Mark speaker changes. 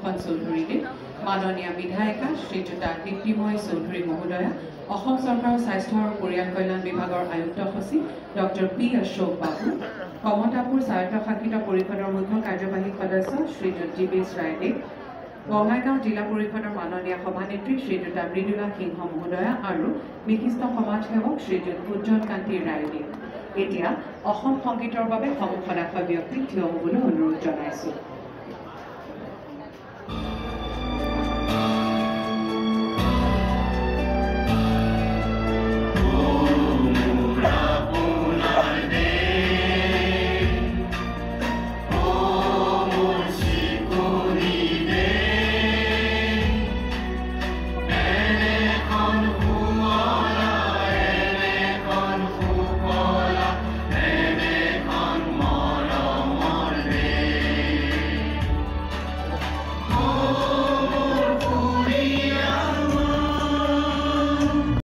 Speaker 1: ভূষণ চৌধুৰীকে মাননীয় বিধায়িকা শ্ৰীযুতা দীপ্তিময় চৌধুৰী মহোদয়া অসম চৰকাৰৰ স্বাস্থ্য আৰু পৰিয়াল কল্যাণ বিভাগৰ আয়ুক্ত সচিব ডক্টৰ পি অশোক বাবু কমতাপুৰ স্বায়ত্তশাসিত পৰিষদৰ মুখ্য কাৰ্যবাহী সদস্য শ্ৰীযুত জীৱেশ ৰায়দেৱ বঙাইগাঁও জিলা পৰিষদৰ মাননীয় সভানেত্ৰী শ্ৰীযুতা মৃদুলা সিংহ মহোদয়া আৰু বিশিষ্ট সমাজসেৱক শ্ৰীযুত উজ্জ্বল কান্তি ৰায়দেৱ এতিয়া অসম সংগীতৰ বাবে সন্মুখত ব্যক্তিক থিয় হ'বলৈ অনুৰোধ জনাইছোঁ।